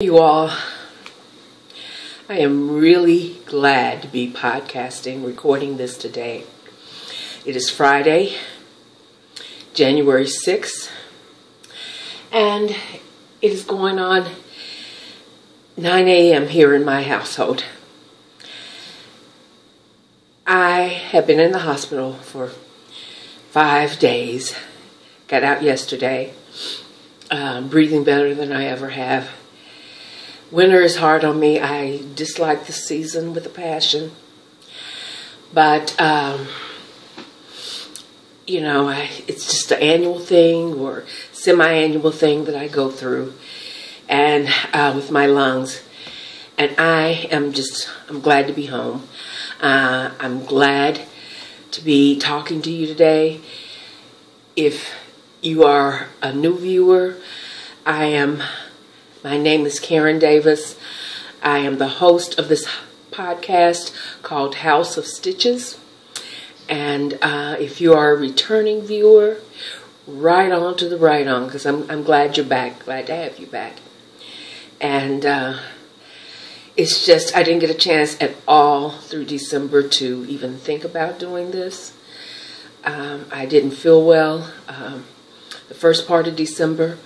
You all, I am really glad to be podcasting, recording this today. It is Friday, January 6th, and it is going on 9 a.m. here in my household. I have been in the hospital for 5 days. Got out yesterday, breathing better than I ever have. Winter is hard on me. I dislike the season with a passion. But, it's just an annual thing or semi-annual thing that I go through and with my lungs. And I'm glad to be home. I'm glad to be talking to you today. If you are a new viewer, my name is Karen Davis. I am the host of this podcast called House of Stitches. And if you are a returning viewer, right on to the right on, because I'm glad you're back. Glad to have you back. And it's just, I didn't get a chance at all through December to even think about doing this. I didn't feel well. The first part of December,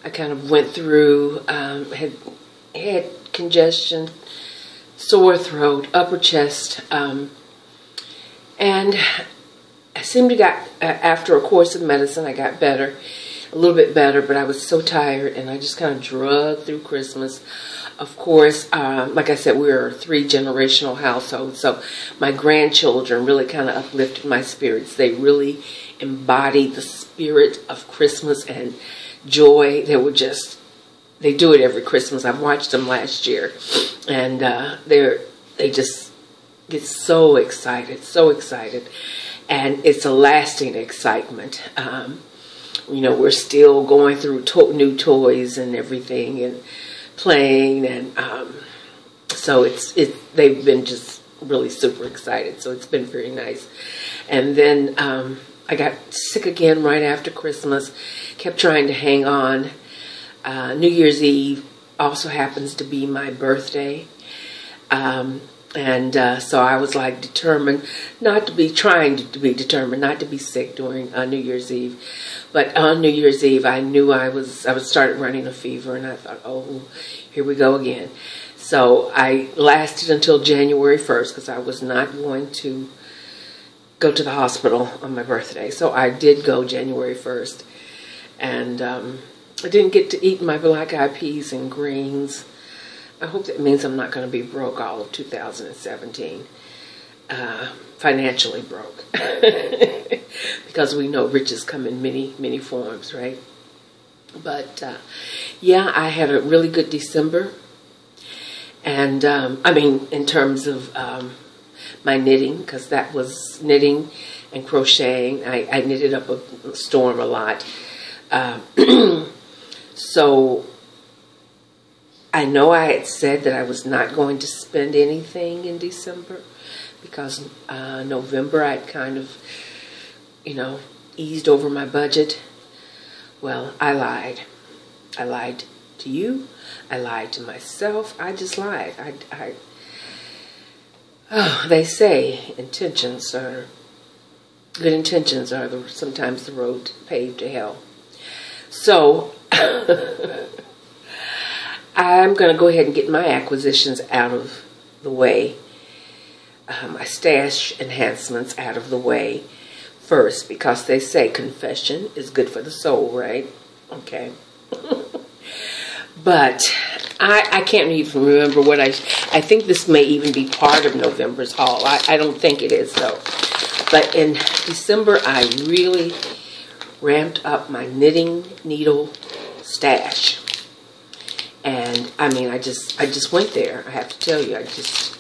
I kind of went through, had congestion, sore throat, upper chest, and I seemed to after a course of medicine, I got better, a little bit better, but I was so tired, and I just kind of drugged through Christmas. Of course, like I said, we're a 3-generational household, so my grandchildren really kind of uplifted my spirits. They really embodied the spirit of Christmas and joy. They do it every Christmas. I've watched them last year, and they just get so excited, and it's a lasting excitement. We're still going through new toys and everything, and playing, and so they've been just really super excited. So it's been very nice. And then I got sick again right after Christmas. Kept trying to hang on. New Year's Eve also happens to be my birthday. So I was like determined not to be sick during New Year's Eve. But on New Year's Eve, I knew I started running a fever, and I thought, oh, here we go again. So I lasted until January 1st because I was not going to go to the hospital on my birthday. So I did go January 1st. And I didn't get to eat my black-eyed peas and greens. I hope that means I'm not going to be broke all of 2017. Financially broke. Because we know riches come in many forms, right? But, yeah, I had a really good December. And, in terms of my knitting, because that was knitting and crocheting. I knitted up a storm a lot. So I know I had said that I was not going to spend anything in December because November I'd kind of, eased over my budget. Well, I lied. I lied to you. I lied to myself. I just lied. They say good intentions are sometimes the road paved to hell. So I'm going to go ahead and get my acquisitions out of the way, my stash enhancements out of the way first, because they say confession is good for the soul, right? Okay. But I can't even remember what I think this may even be part of November's haul. I don't think it is, though. But in December, I really ramped up my knitting needle stash. And, I just went there. I have to tell you, I just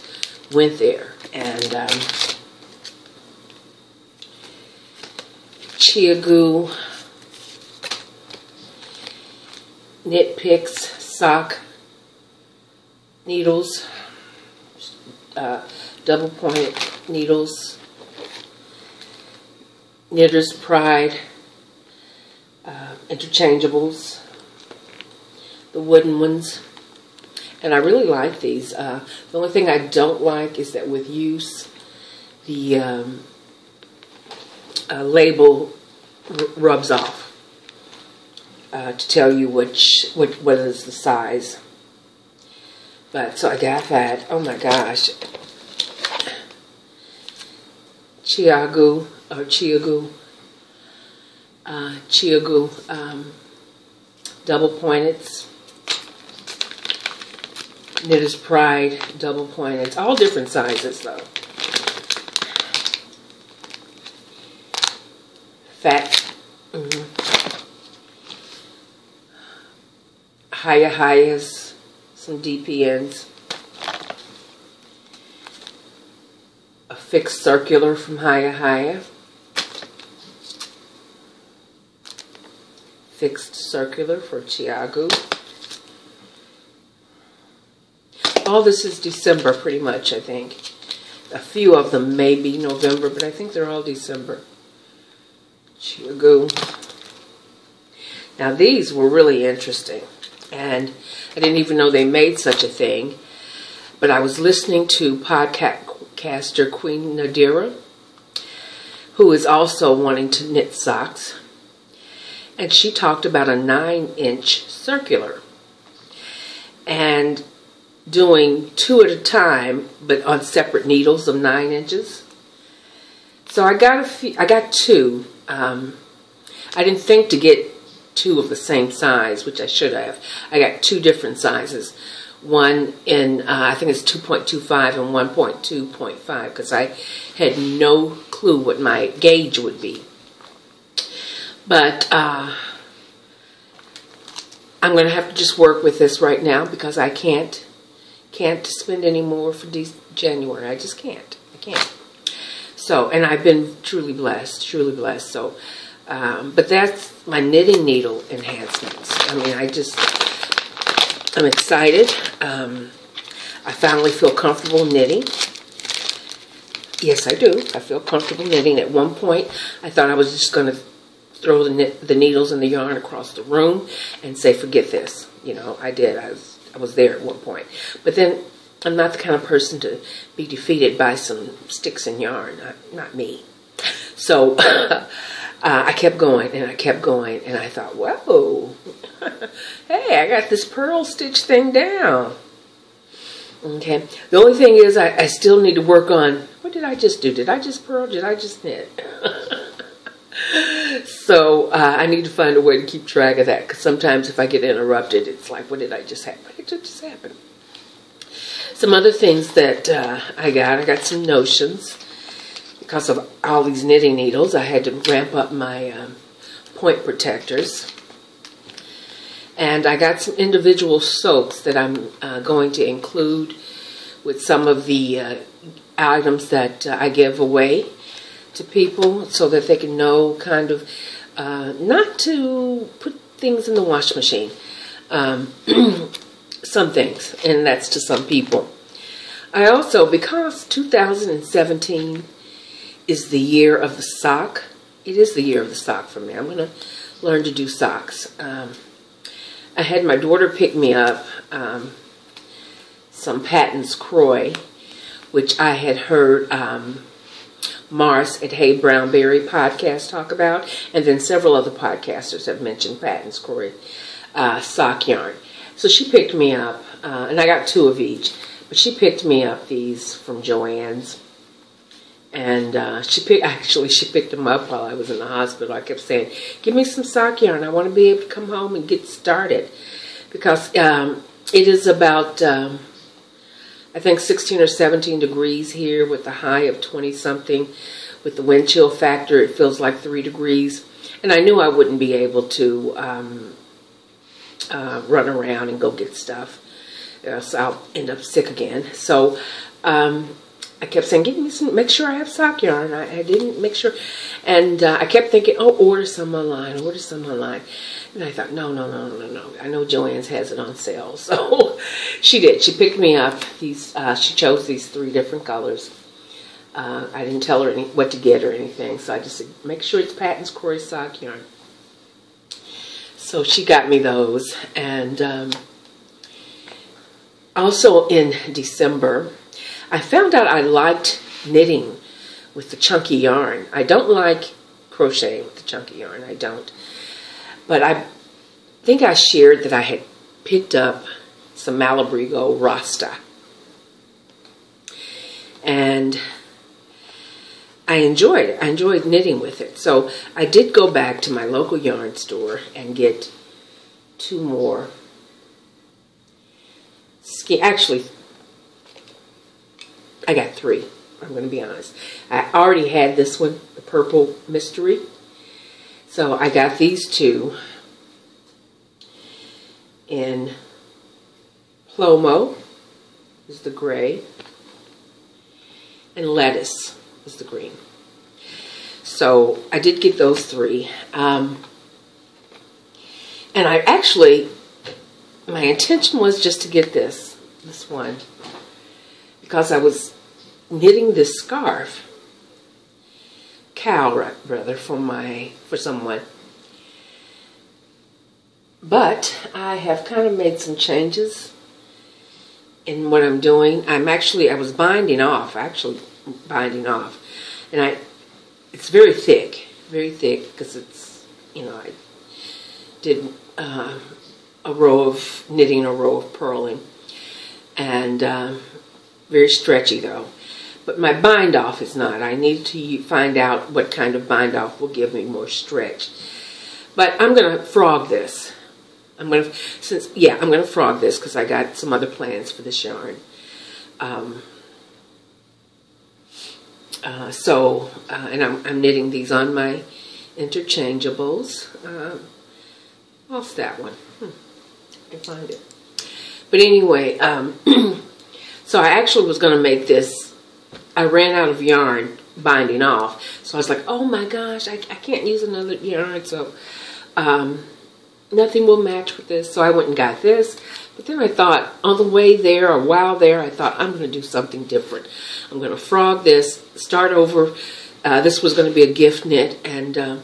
went there. And chia goo, knit picks, sock needles, double pointed needles, Knitter's Pride, interchangeables, the wooden ones, And I really like these. The only thing I don't like is that with use, the label rubs off to tell you what is the size. But so I got that. Oh my gosh, Chiagu double pointed, Knitter's Pride double pointed, all different sizes though. Fat, Highas, some DPNs, a fixed circular from Hiya, fixed circular for Chiagu. All this is December pretty much, I think. A few of them may be November, but I think they're all December. Chiagu. Now these were really interesting, and I didn't even know they made such a thing, but I was listening to podcaster Queen Nadira, who is also wanting to knit socks, and she talked about a 9-inch circular and doing 2 at a time, but on separate needles of 9 inches. So I got 2. I didn't think to get 2 of the same size, which I should have. I got 2 different sizes. One in, I think it's 2.25 and 1.2.5, because I had no clue what my gauge would be. But I'm going to have to just work with this right now, because I can't spend any more for January. I just can't. I can't. So, and I've been truly blessed, So, but that's my knitting needle enhancements. I mean, I'm excited. I finally feel comfortable knitting. Yes, I do. I feel comfortable knitting. At one point, I thought I was just going to throw the needles and the yarn across the room and say, forget this. You know, I did. I was there at one point. But then I'm not the kind of person to be defeated by some sticks and yarn. Not me. So I kept going and I kept going, and I thought, whoa, hey, I got this purl stitch thing down. Okay. The only thing is I still need to work on, what did I just do? Did I just purl? Did I just knit? So I need to find a way to keep track of that, because sometimes if I get interrupted, it's like, what did I just happen? What just happened? Some other things that I got some notions. Because of all these knitting needles, I had to ramp up my point protectors. And I got some individual soaps that I'm going to include with some of the items that I give away to people, so that they can know kind of not to put things in the wash machine. Some things, and that's to some people. I also, because 2017 is the year of the sock, it is the year of the sock for me. I'm going to learn to do socks. I had my daughter pick me up some Patton's Croy, which I had heard Mars at Hey Brownberry podcast talk about, and then several other podcasters have mentioned Patton's Croy sock yarn. So she picked me up, and I got 2 of each, but she picked me up these from Joann's, and she picked them up while I was in the hospital. I kept saying, give me some sock yarn. I want to be able to come home and get started, because it is about, I think 16 or 17 degrees here with a high of 20-something. With the wind chill factor, it feels like 3 degrees. And I knew I wouldn't be able to run around and go get stuff, so I'll end up sick again. So I kept saying, give me some, make sure I have sock yarn. I didn't make sure. And I kept thinking, oh, order some online, order some online. And I thought, no. I know Joann's has it on sale. So she did. She picked me up these, she chose these 3 different colors. I didn't tell her what to get or anything. So I just said, make sure it's Patton's Croy sock yarn. So she got me those. And Also in December, I found out I liked knitting with the chunky yarn. I don't like crocheting with the chunky yarn. I don't. But I think I shared that I had picked up some Malabrigo Rasta. And I enjoyed it. I enjoyed knitting with it. So I did go back to my local yarn store and get 2 more. Actually, I got 3. I'm going to be honest. I already had this one, the Purple Mystery. So I got these 2 in Plomo, is the gray, and Lettuce is the green. So I did get those 3. And I actually, my intention was just to get this one, because I was knitting this scarf, cowl rather, for someone. But I have kind of made some changes in what I'm doing. I was binding off, and it's very thick, because it's, I did a row of knitting, a row of purling, and very stretchy though. But my bind off is not. I need to find out what kind of bind off will give me more stretch. But I'm going to frog this. I'm going to frog this because I got some other plans for this yarn. And I'm knitting these on my interchangeables. What's that one? I can find it. But anyway, so I actually was going to make this. I ran out of yarn binding off, so I was like, oh my gosh, I can't use another yarn, so nothing will match with this. So I went and got this, but then I thought on the way there, or while there, I thought I'm going to do something different. I'm going to frog this, start over. This was going to be a gift knit, and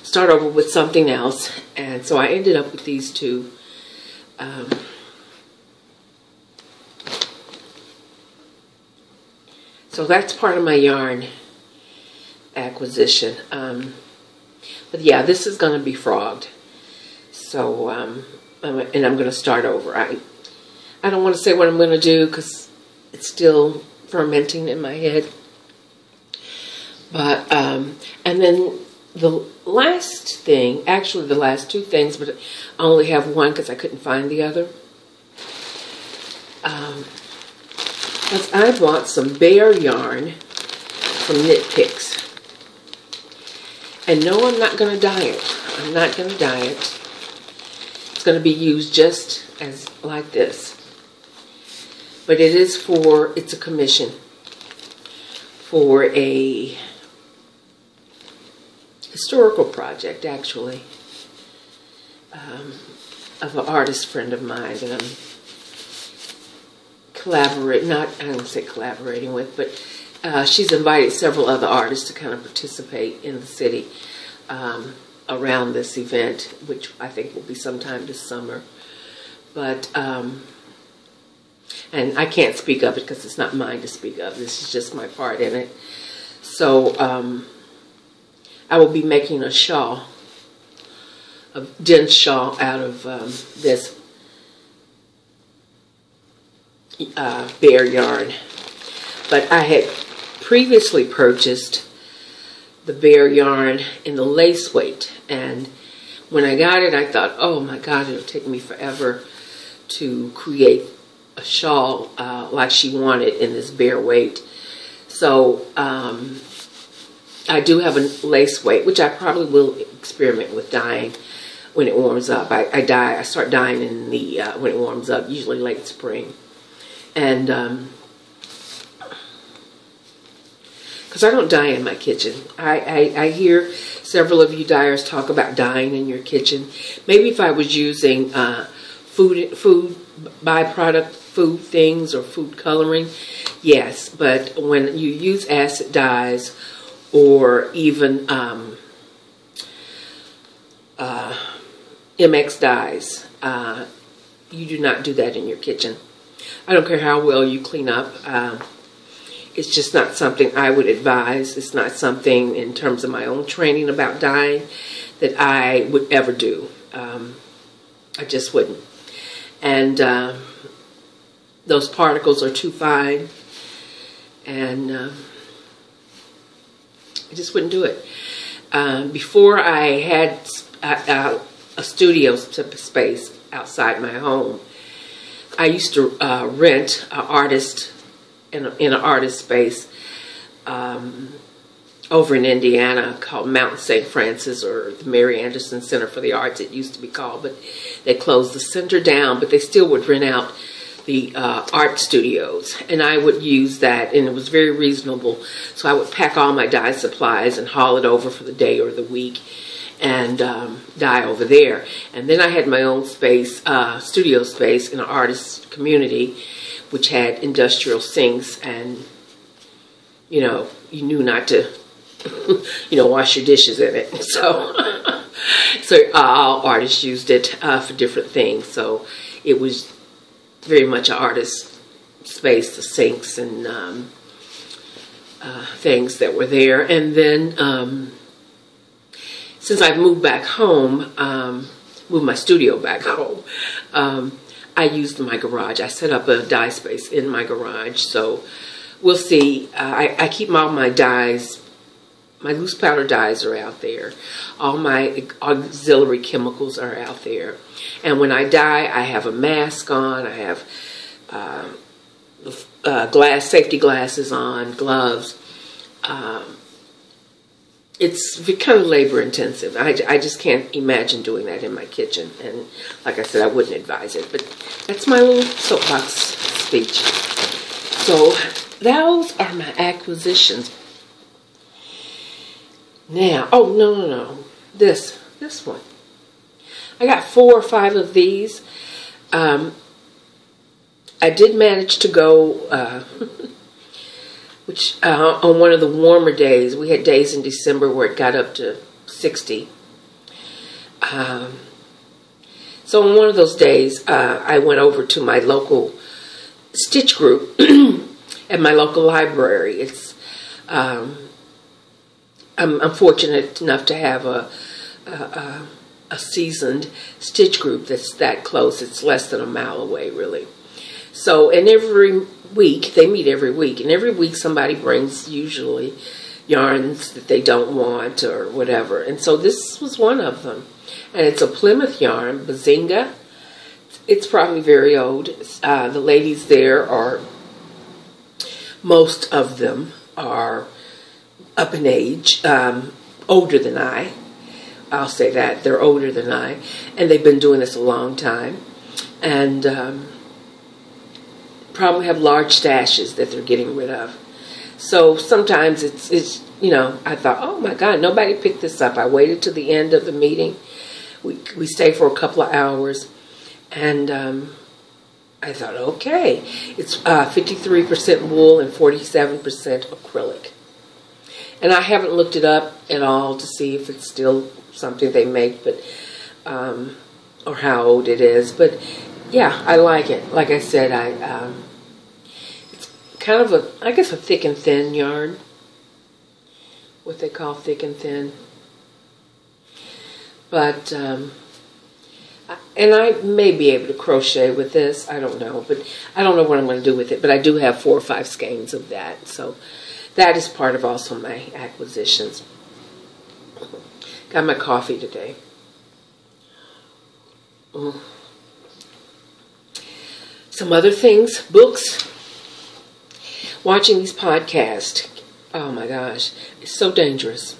start over with something else. And so I ended up with these 2. So that's part of my yarn acquisition. But yeah, this is going to be frogged. So, and I'm going to start over. I don't want to say what I'm going to do because it's still fermenting in my head. But, and then the last thing, actually the last 2 things, but I only have one because I couldn't find the other. I bought some bear yarn from Knit Picks. And no, I'm not going to dye it. I'm not going to dye it. It's going to be used just as like this. But it is it's a commission for a historical project, actually, of an artist friend of mine that I'm I don't say collaborating with, but she's invited several other artists to kind of participate in the city around this event, which I think will be sometime this summer. But, and I can't speak of it because it's not mine to speak of. This is just my part in it. So, I will be making a shawl, a dense shawl out of this bear yarn. But I had previously purchased the bear yarn in the lace weight, and when I got it I thought, oh my god, it'll take me forever to create a shawl like she wanted in this bear weight. So I do have a lace weight, which I probably will experiment with dyeing when it warms up. I start dyeing in the when it warms up, usually late spring. And because I don't dye in my kitchen. I hear several of you dyers talk about dyeing in your kitchen. Maybe if I was using food byproduct food things or food coloring, yes. But when you use acid dyes or even MX dyes, you do not do that in your kitchen. I don't care how well you clean up. It's just not something I would advise. It's not something in terms of my own training about dyeing that I would ever do. I just wouldn't. And those particles are too fine. And I just wouldn't do it. Before I had a studio space outside my home, I used to rent an artist in an artist space over in Indiana called Mount St. Francis, or the Mary Anderson Center for the Arts, it used to be called, but they closed the center down, but they still would rent out the art studios, and I would use that, and it was very reasonable. So I would pack all my dye supplies and haul it over for the day or the week and dye over there. And then I had my own space, studio space in an artist community, which had industrial sinks, and you know, you knew not to wash your dishes in it. So all artists used it for different things. So it was very much an artist space, the sinks and things that were there. And then since I've moved back home, moved my studio back home, I used my garage. I set up a dye space in my garage. So we'll see. I keep all my dyes. My loose powder dyes are out there. All my auxiliary chemicals are out there. And when I dye, I have a mask on. I have safety glasses on, gloves. It's kind of labor intensive. I just can't imagine doing that in my kitchen. And like I said, I wouldn't advise it. But that's my little soapbox speech. So those are my acquisitions. Now, oh, no. This one. I got 4 or 5 of these. I did manage to go, on one of the warmer days. We had days in December where it got up to 60. So on one of those days, I went over to my local stitch group at my local library. It's I'm fortunate enough to have a seasoned stitch group that's that close. It's less than a mile away, really. So, and every week, they meet every week, and every week somebody brings usually yarns that they don't want or whatever. And so this was one of them. And it's a Plymouth yarn, Bazinga. It's probably very old. The ladies there are, most of them are up in age, older than I. I'll say that. They're older than I. And they've been doing this a long time. And probably have large stashes that they're getting rid of. So sometimes it's I thought, oh my God, nobody picked this up. I waited till the end of the meeting. We stayed for a couple of hours. And I thought, okay. It's 53% wool and 47% acrylic. And I haven't looked it up at all to see if it's still something they make, but or how old it is. But yeah, I like it. Like I said, it's kind of I guess a thick and thin yarn. What they call thick and thin. But and I may be able to crochet with this. I don't know, but I don't know what I'm going to do with it. But I do have 4 or 5 skeins of that, so. That is part of also my acquisitions. Got my coffee today. Some other things, books, watching these podcasts. Oh my gosh, it's so dangerous.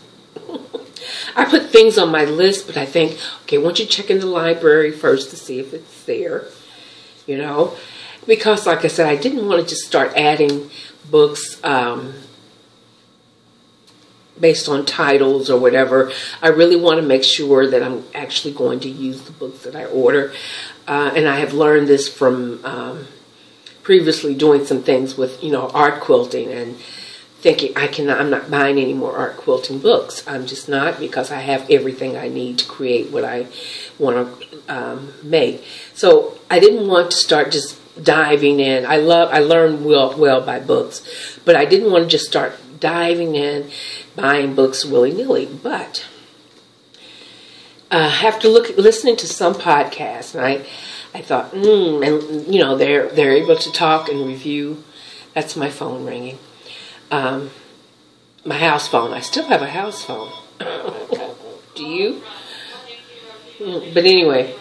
I put things on my list, but I think, okay, why don't you check in the library first to see if it's there, because like I said, I didn't want to just start adding books based on titles or whatever. I really want to make sure that I'm actually going to use the books that I order. And I have learned this from previously doing some things with, art quilting and thinking I'm not buying any more art quilting books. I'm just not, because I have everything I need to create what I want to make. So I didn't want to start just diving in. I learned well by books, but I didn't want to just start diving in, buying books willy-nilly. But after listening to some podcasts, and I thought, and you know, they're able to talk and review. That's my phone ringing. My house phone. I still have a house phone. Do you? But anyway,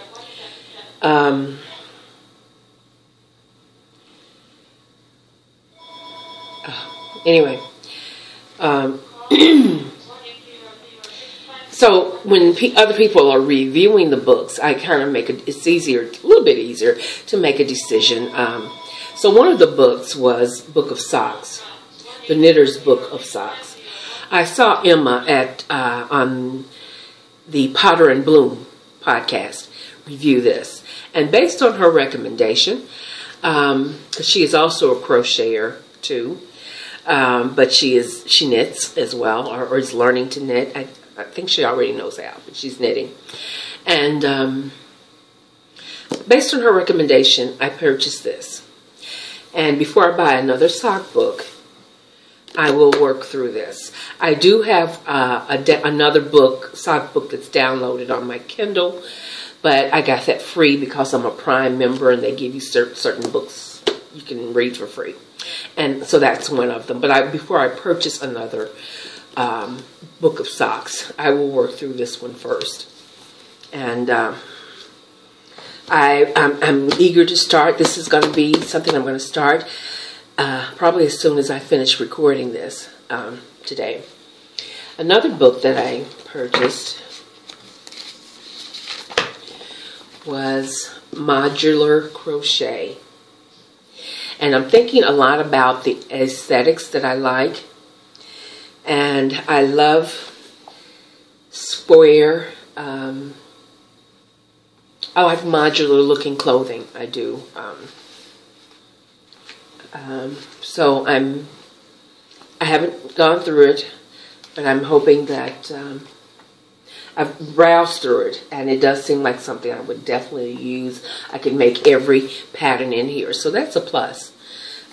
so when other people are reviewing the books, I kind of it's easier, a little bit easier to make a decision. So one of the books was Book of Socks, the Knitter's Book of Socks. I saw Emma on the Potter and Bloom podcast review this, and based on her recommendation, because she is also a crocheter too, but she knits as well, or is learning to knit. I think she already knows how, but she's knitting. And based on her recommendation, I purchased this. And before I buy another sock book, I will work through this. I do have another sock book that's downloaded on my Kindle, but I got that free because I'm a Prime member and they give you certain books you can read for free. And so that's one of them. But before I purchase another book of socks, I will work through this one first. And I'm eager to start. This is going to be something I'm going to start probably as soon as I finish recording this today. Another book that I purchased was Modular Crochet. And I'm thinking a lot about the aesthetics that I like. And I love square, I like modular looking clothing. I do. So I haven't gone through it, but I'm hoping that I've browsed through it, and it does seem like something I would definitely use. I could make every pattern in here, so that's a plus.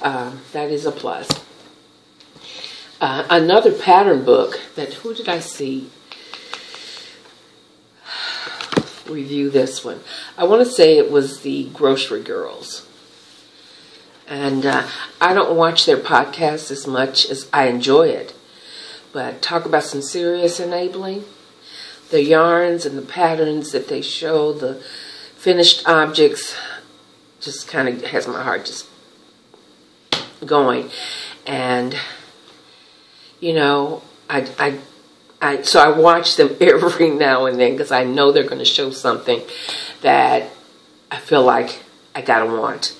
That is a plus. Another pattern book that, who did I see review this one? I want to say it was the Grocery Girls. And I don't watch their podcast as much as I enjoy it. But talk about some serious enabling. The yarns and the patterns that they show, the finished objects, just kind of has my heart just going. And, you know, so I watch them every now and then because I know they're going to show something that I feel like I gotta want.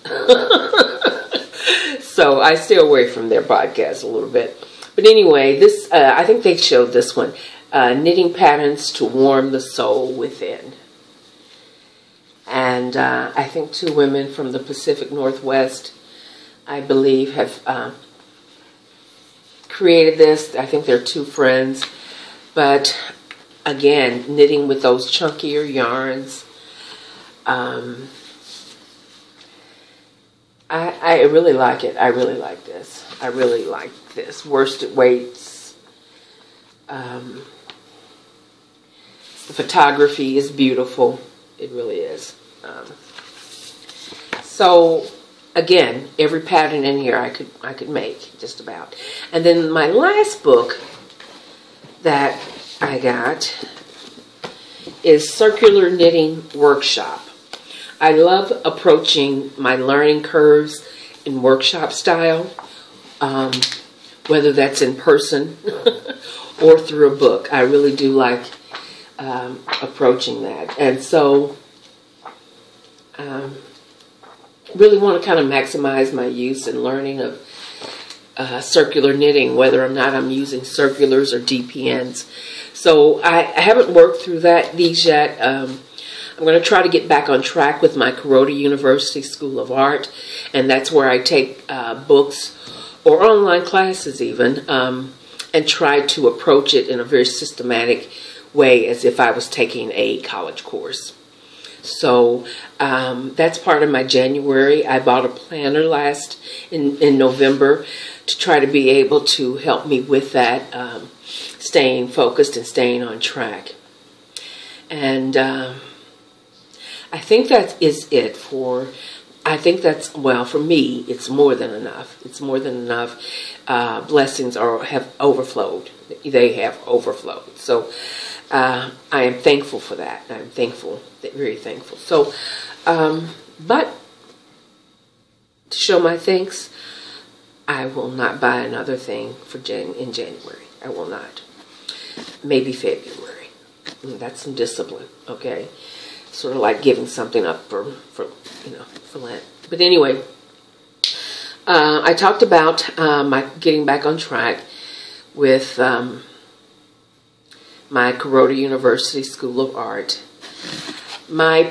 So I stay away from their podcast a little bit. But anyway, this I think they showed this one, knitting patterns to warm the soul within. And I think two women from the Pacific Northwest, I believe, have created this. I think they're two friends. But again, knitting with those chunkier yarns. I really like it. I really like this. I really like this. Worsted weights. The photography is beautiful. It really is. So again, every pattern in here I could make just about. And then my last book that I got is Circular Knitting Workshop. I love approaching my learning curves in workshop style, whether that's in person or through a book. I really do like approaching that. And so really want to kind of maximize my use and learning of circular knitting, whether or not I'm using circulars or DPNs. So I haven't worked through these yet. I'm going to try to get back on track with my Karoda University School of Art, and that's where I take books or online classes even, and try to approach it in a very systematic way as if I was taking a college course. So that's part of my January. I bought a planner in November to try to be able to help me with that, staying focused and staying on track. And I think that is it for, I think that's, well, for me, it's more than enough. It's more than enough. Blessings have overflowed. They have overflowed. So I am thankful for that. I'm thankful, very thankful. So, but to show my thanks, I will not buy another thing in January. I will not. Maybe February. That's some discipline, okay? Sort of like giving something up for Lent. But anyway, I talked about my getting back on track with my Karoda University School of Art. My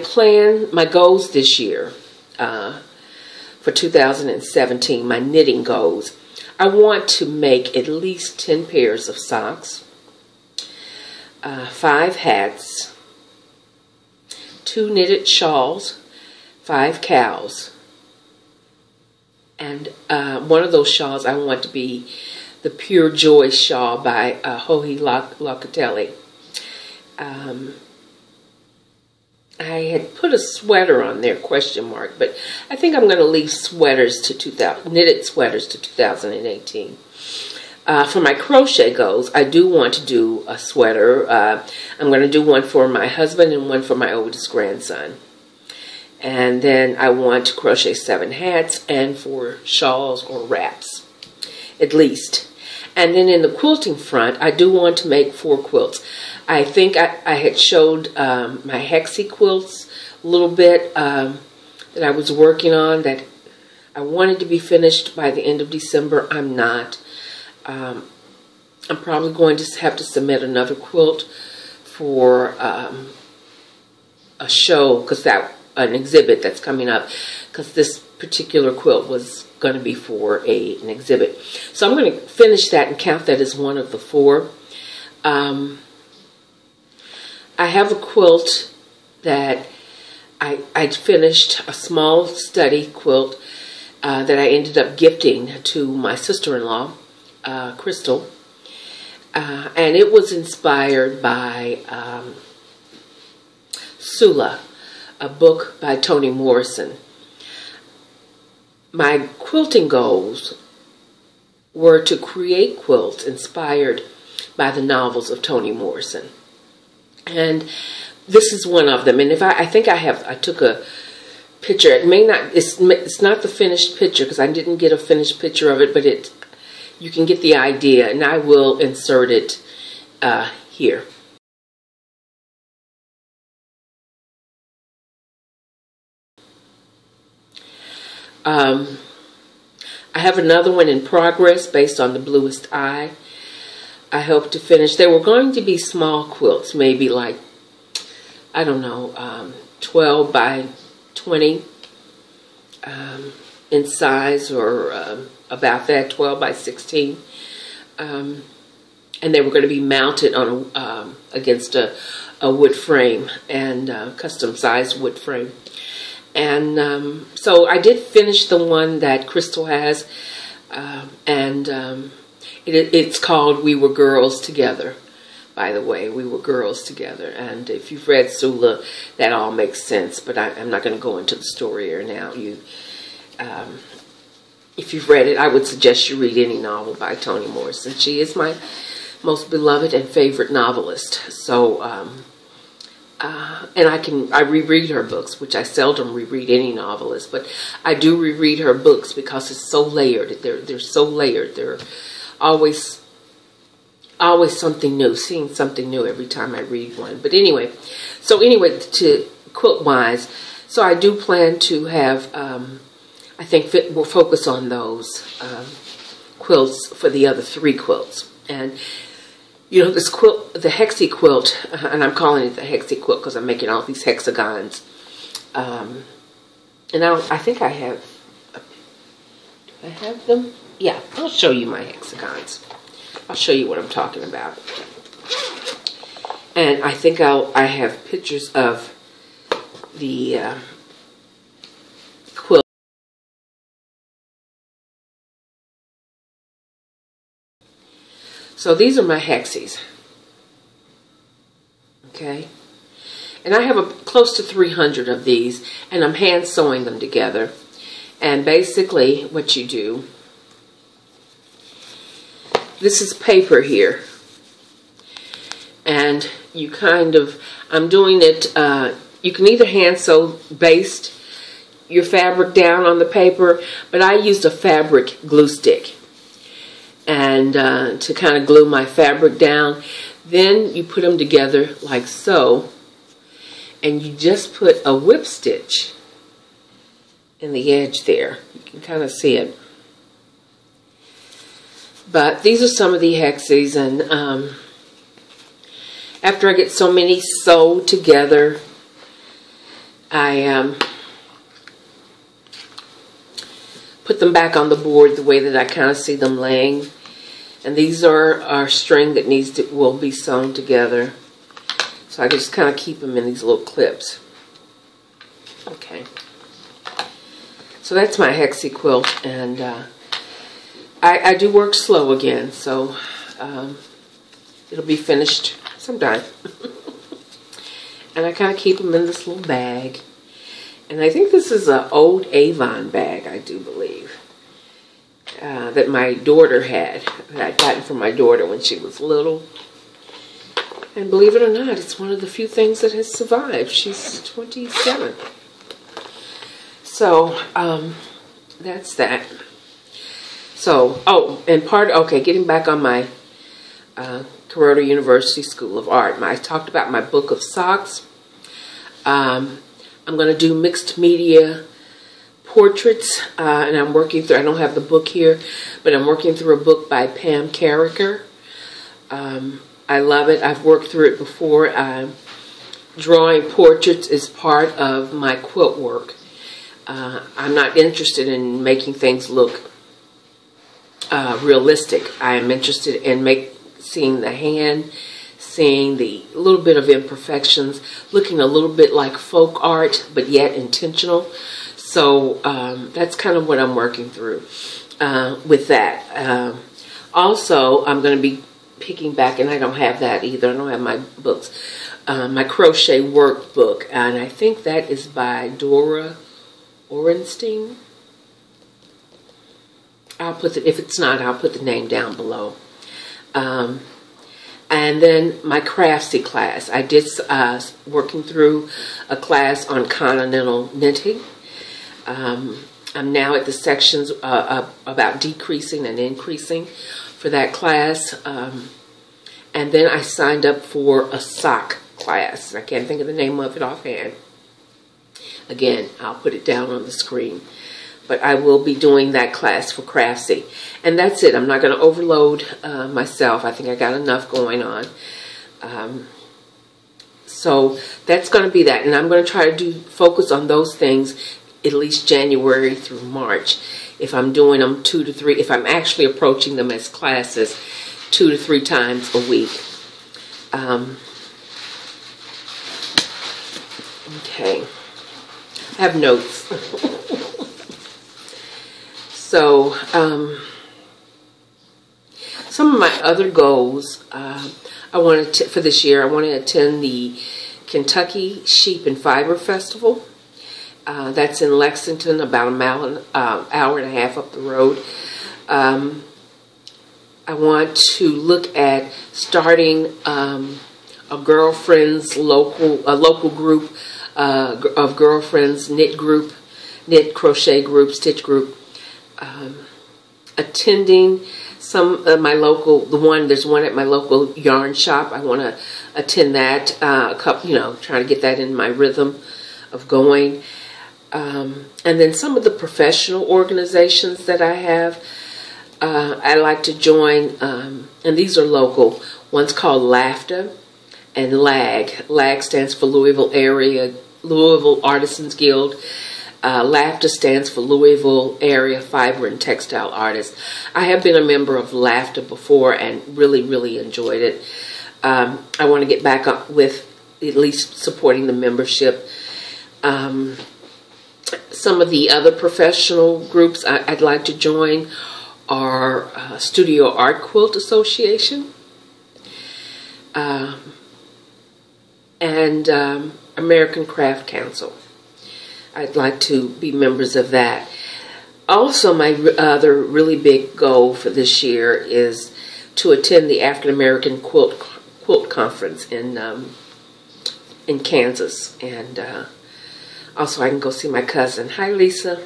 goals this year for 2017, my knitting goals, I want to make at least 10 pairs of socks, 5 hats, 2 knitted shawls, 5 cows. And one of those shawls I want to be the Pure Joy shawl by Joji Locatelli. I had put a sweater on there, question mark, but I think I'm going to leave sweaters to knitted sweaters to 2018. For my crochet goals, I do want to do a sweater. I'm going to do one for my husband and one for my oldest grandson. And then I want to crochet 7 hats and 4 shawls or wraps, at least. And then in the quilting front, I do want to make 4 quilts. I think I had showed my hexie quilts a little bit that I was working on that I wanted to be finished by the end of December. I'm not. I'm probably going to have to submit another quilt for a show, because an exhibit that's coming up, because this particular quilt was going to be for an exhibit. So I'm going to finish that and count that as one of the 4. I have a quilt that I finished, a small study quilt that I ended up gifting to my sister-in-law, Crystal. And it was inspired by Sula, a book by Toni Morrison. My quilting goals were to create quilts inspired by the novels of Toni Morrison. And this is one of them. And I think I took a picture. It may not, it's not the finished picture, because I didn't get a finished picture of it, but you can get the idea, and I will insert it here. I have another one in progress based on the Bluest Eye. I hope to finish. They were going to be small quilts, maybe like, I don't know, 12 by 20 in size, or about that, 12 by 16. And they were going to be mounted on against a wood frame, and custom sized wood frame. And so I did finish the one that Crystal has, and it's called We Were Girls Together, by the way. We Were Girls Together. And if you've read Sula, that all makes sense, but I'm not going to go into the story here now. If you've read it, I would suggest you read any novel by Toni Morrison. She is my most beloved and favorite novelist. So, and I reread her books, which I seldom reread any novelist, but I do reread her books because it's so layered. They're so layered. They're always something new, seeing something new every time I read one. But anyway, to quilt wise, so I do plan to have, I think we'll focus on those quilts for the other 3 quilts. And you know, this quilt, the hexie quilt, and I'm calling it the hexie quilt because I'm making all these hexagons. And I think I have, do I have them? Yeah, I'll show you my hexagons. I'll show you what I'm talking about. And I think I have pictures of the quilt. So these are my hexies. Okay. And I have close to 300 of these, and I'm hand sewing them together. And basically what you do, this is paper here. And you kind of, I'm doing it, you can either hand sew, baste your fabric down on the paper, but I used a fabric glue stick. And to kind of glue my fabric down, then you put them together like so. And you just put a whip stitch in the edge there. You can kind of see it. But these are some of the hexies, and after I get so many sewed together, I put them back on the board the way that I kind of see them laying. And these are our string that will be sewn together. So I just kind of keep them in these little clips. Okay. So that's my hexie quilt, and I do work slow again, so it'll be finished sometime. And I kind of keep them in this little bag. And I think this is an old Avon bag, I do believe, that my daughter had, that I'd gotten from my daughter when she was little. And believe it or not, it's one of the few things that has survived. She's 27. So, that's that. So, oh, and getting back on my Karoda University School of Art. I talked about my book of socks. I'm going to do mixed media portraits, and I'm working through, I don't have the book here, but I'm working through a book by Pam Carricker. I love it. I've worked through it before. Drawing portraits is part of my quilt work. I'm not interested in making things look realistic. I am interested in seeing the hand, seeing the little bit of imperfections, looking a little bit like folk art, but yet intentional. So that's kind of what I'm working through with that. Also, I'm going to be picking back, and I don't have that either. I don't have my books. My crochet workbook, and I think that is by Dora Orenstein. If it's not, I'll put the name down below. And then my craftsy class. I did working through a class on continental knitting. I'm now at the sections about decreasing and increasing for that class. And then I signed up for a sock class. I can't think of the name of it offhand. Again, I'll put it down on the screen. But I will be doing that class for craftsy. And that's it. I'm not going to overload myself. I think I got enough going on. So that's going to be that. And I'm going to try to focus on those things at least January through March. If I'm doing them 2 to 3, if I'm actually approaching them as classes 2 to 3 times a week. Okay. I have notes. So, some of my other goals, I wanted to, for this year, I want to attend the Kentucky Sheep and Fiber Festival. That's in Lexington, about an hour and a half up the road. I want to look at starting a local group of girlfriends, knit crochet group, stitch group. Attending some of my local, there's one at my local yarn shop. I want to attend that, trying to get that in my rhythm of going. And then some of the professional organizations that I have, I like to join, and these are local. One's called LAFTA and LAG. LAG stands for Louisville Artisans Guild. LAFTA stands for Louisville Area Fiber and Textile Artists. I have been a member of LAFTA before and really, really enjoyed it. I want to get back up with at least supporting the membership. Some of the other professional groups I'd like to join are Studio Art Quilt Association and American Craft Council. I'd like to be members of that. Also, my other really big goal for this year is to attend the African American Quilt Conference in Kansas, and also I can go see my cousin. Hi, Lisa.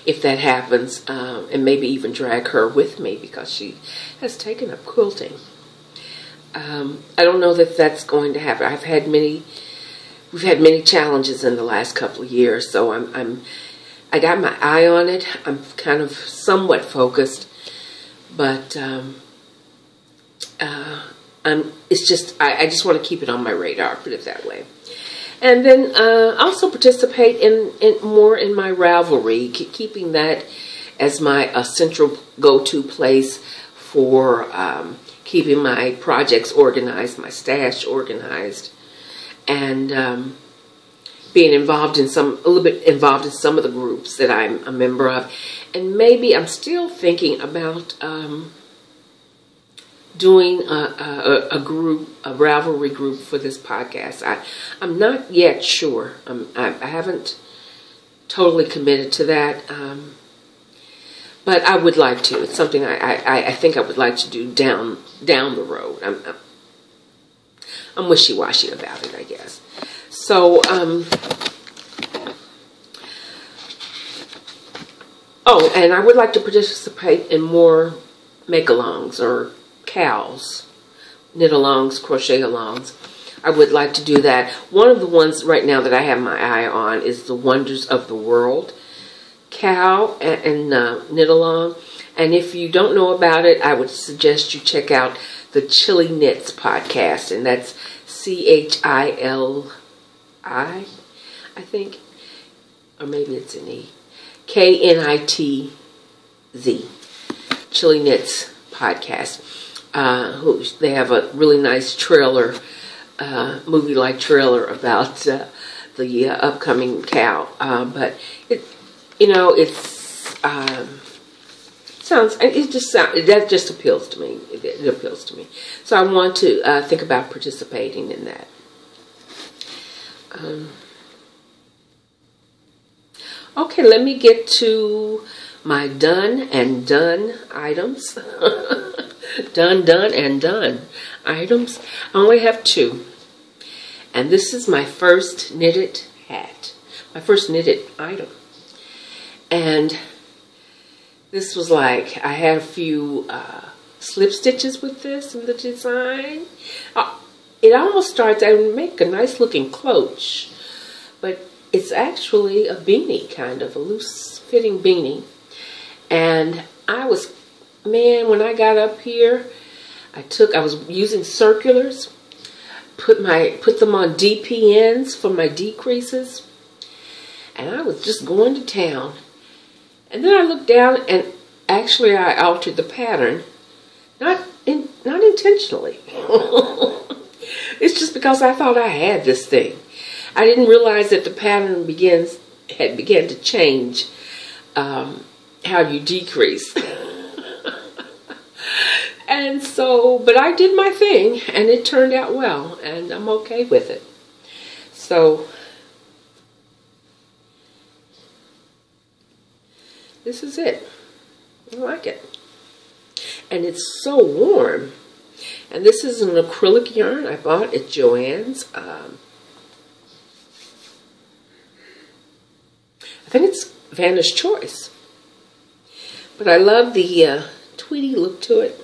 If that happens, and maybe even drag her with me because she has taken up quilting. I don't know that that's going to happen. We've had many challenges in the last couple of years, so I got my eye on it. I'm kind of somewhat focused, but it's just I just want to keep it on my radar, put it that way. And then also participate more in my Ravelry, keeping that as my central go-to place for keeping my projects organized, my stash organized, and being involved in a little bit involved in some of the groups that I'm a member of. And maybe I'm still thinking about doing a Ravelry group for this podcast. I'm not yet sure. I haven't totally committed to that, but I would like to. It's something I think I would like to do down the road. I'm wishy-washy about it, I guess. So, oh, and I would like to participate in more make-alongs or cows, knit-alongs, crochet-alongs. I would like to do that. One of the ones right now that I have my eye on is the Wonders of the World cow and knit-along. And if you don't know about it, I would suggest you check out the Chili Knits podcast, and that's CHILI, I think, or maybe it's an E, KNITZ, Chili Knits podcast. They have a really nice trailer, movie-like trailer about the upcoming cow. But that just appeals to me. It appeals to me. So I want to think about participating in that. Okay, let me get to my done and done items. done and done items. I only have 2. And this is my first knitted hat. My first knitted item. And this was like, I had a few slip stitches with this in the design. It almost starts, I would make a nice looking cloche, but it's actually a beanie, kind of a loose fitting beanie. And when I got up here, I was using circulars, put them on DPNs for my decreases, and I was just going to town. And then I looked down, and actually I altered the pattern, not intentionally. It's just because I thought I had this thing. I didn't realize that the pattern began to change how you decrease. And so, but I did my thing, and it turned out well, and I'm okay with it. So, this is it. I like it. And it's so warm. And this is an acrylic yarn I bought at Joann's. I think it's Vanna's Choice. But I love the tweedy look to it.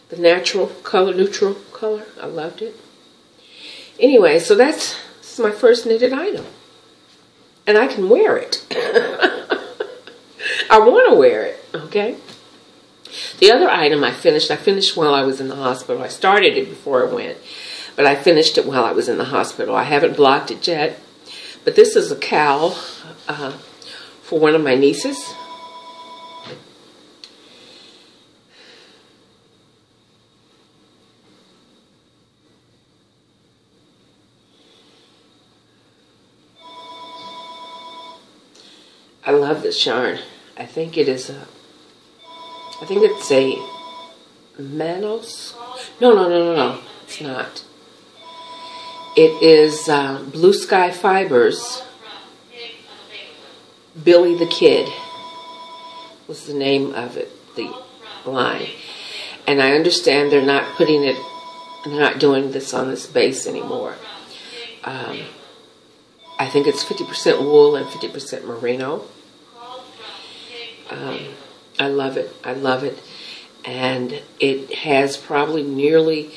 The natural color, neutral color. I loved it. Anyway, so this is my first knitted item. And I can wear it. I want to wear it, okay? The other item I finished while I was in the hospital. I started it before I went, but I finished it while I was in the hospital. I haven't blocked it yet, but this is a cowl for one of my nieces. this yarn. I think it is a, I think it's a Manos. No, it's not. It is Blue Sky Fibers. Billy the Kid was the name of it, the line. And I understand they're not putting it, they're not doing this on this base anymore. I think it's 50% wool and 50% merino. I love it. I love it. And it has probably nearly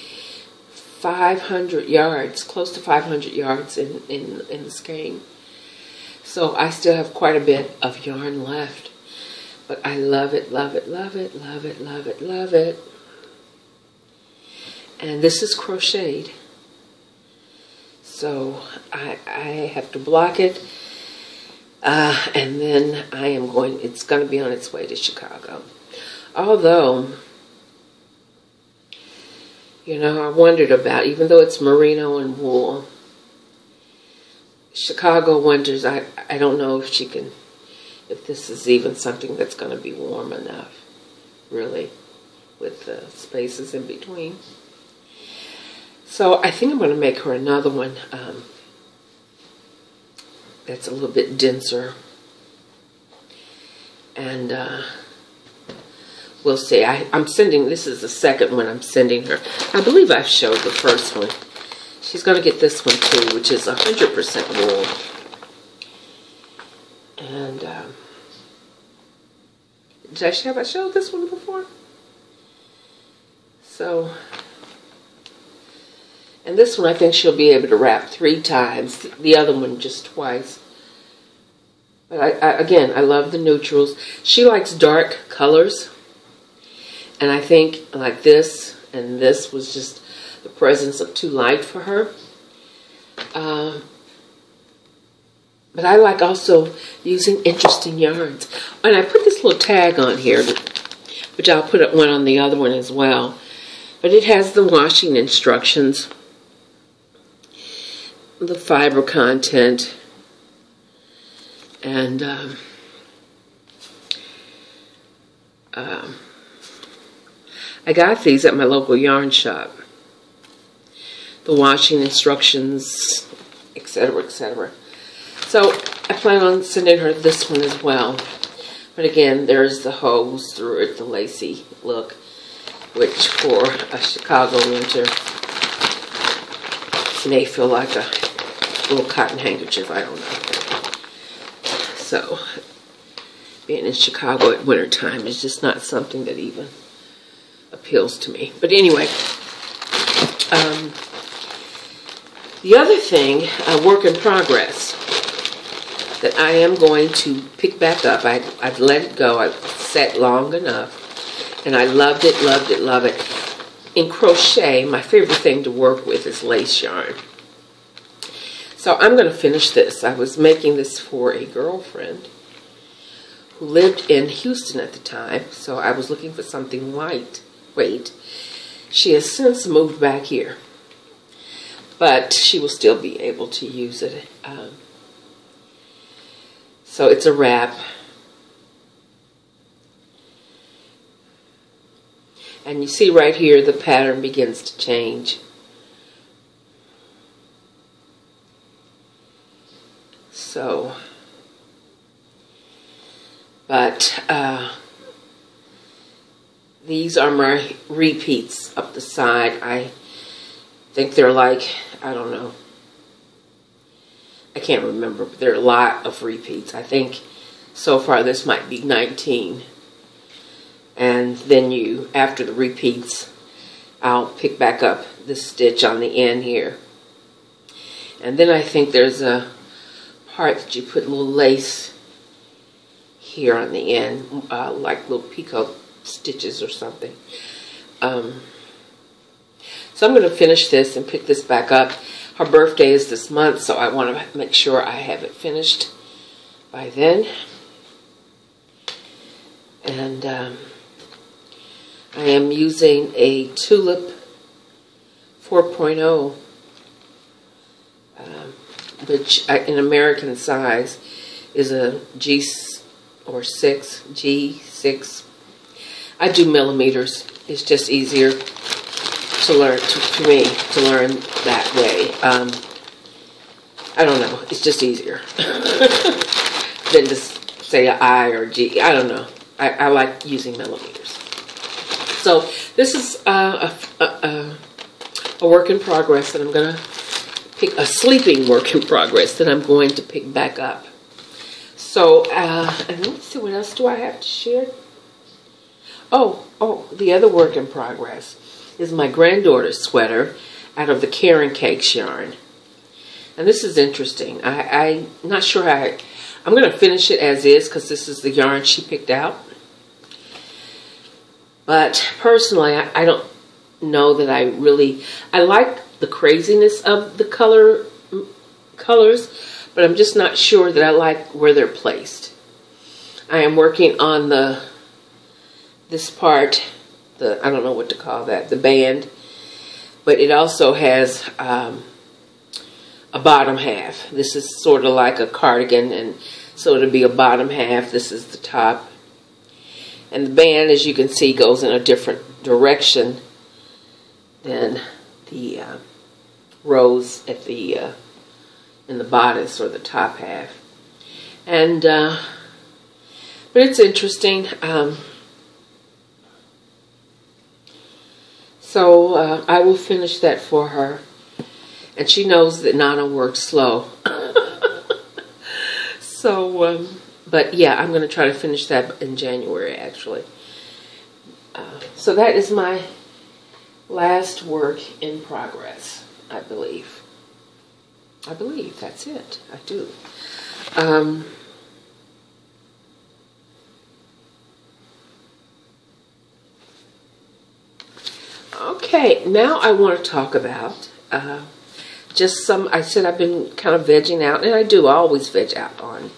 500 yards, close to 500 yards in the skein. So I still have quite a bit of yarn left. But I love it, love it, love it, love it, love it, love it. And this is crocheted. So I have to block it. And then I am going, it's going to be on its way to Chicago. Although, you know, I wondered about, even though it's merino and wool, Chicago winters, I don't know if she can, if this is even something that's going to be warm enough, really, with the spaces in between. So I think I'm going to make her another one that's a little bit denser. And we'll see. I'm sending, this is the second one I'm sending her. I believe I've showed the first one. She's going to get this one too, which is 100% wool. And have I showed this one before? So, and this one I think she'll be able to wrap 3 times. The other one just twice. But again, I love the neutrals. She likes dark colors. And I think like this and this was just the presence of too light for her. But I like also using interesting yarns. And I put this little tag on here, which I'll put one on the other one as well. But it has the washing instructions, the fiber content, and I got these at my local yarn shop. The washing instructions, etc., etc. So I plan on sending her this one as well. But again, there's the hose through it, the lacy look, which for a Chicago winter may feel like a little cotton handkerchief, I don't know. So being in Chicago at wintertime is just not something that even appeals to me. But anyway, the other thing, a work in progress, that I am going to pick back up. I've let it go. I've set long enough. And I loved it, loved it, love it. In crochet, my favorite thing to work with is lace yarn. So I'm going to finish this. I was making this for a girlfriend who lived in Houston at the time. So I was looking for something lightweight. She has since moved back here. But she will still be able to use it. So it's a wrap. And you see right here the pattern begins to change. So, but these are my repeats up the side. I think they're like, I don't know. I can't remember, but there are a lot of repeats. I think so far this might be 19. And then after the repeats, I'll pick back up this stitch on the end here. And then I think there's a part that you put a little lace here on the end, like little picot stitches or something. So I'm going to finish this and pick this back up. Her birthday is this month, so I want to make sure I have it finished by then. And I am using a Tulip 4.0, which in American size is a or 6, G6. I do millimeters. It's just easier to learn, to me, to learn that way. I don't know. It's just easier than to say an I or G. I don't know. I like using millimeters. So this is a work in progress that I'm going to pick, a sleeping work in progress that I'm going to pick back up. So, and let's see, what else do I have to share? Oh, the other work in progress is my granddaughter's sweater out of the Karen Cakes yarn. And this is interesting. I'm not sure how I'm going to finish it as is because this is the yarn she picked out. But personally, I don't know that I like the craziness of the colors, but I'm just not sure that I like where they're placed. I am working on this part, I don't know what to call that, the band, but it also has a bottom half. This is sort of like a cardigan, and so it'll be a bottom half. This is the top. And the band, as you can see, goes in a different direction than the rows at the in the bodice or the top half. And but it's interesting. So I will finish that for her, and she knows that Nana works slow. So. But yeah, I'm going to try to finish that in January, actually. So that is my last work in progress, I believe. I believe that's it. I do. Okay, now I want to talk about just some, I said I've been kind of vegging out, and I do always veg out on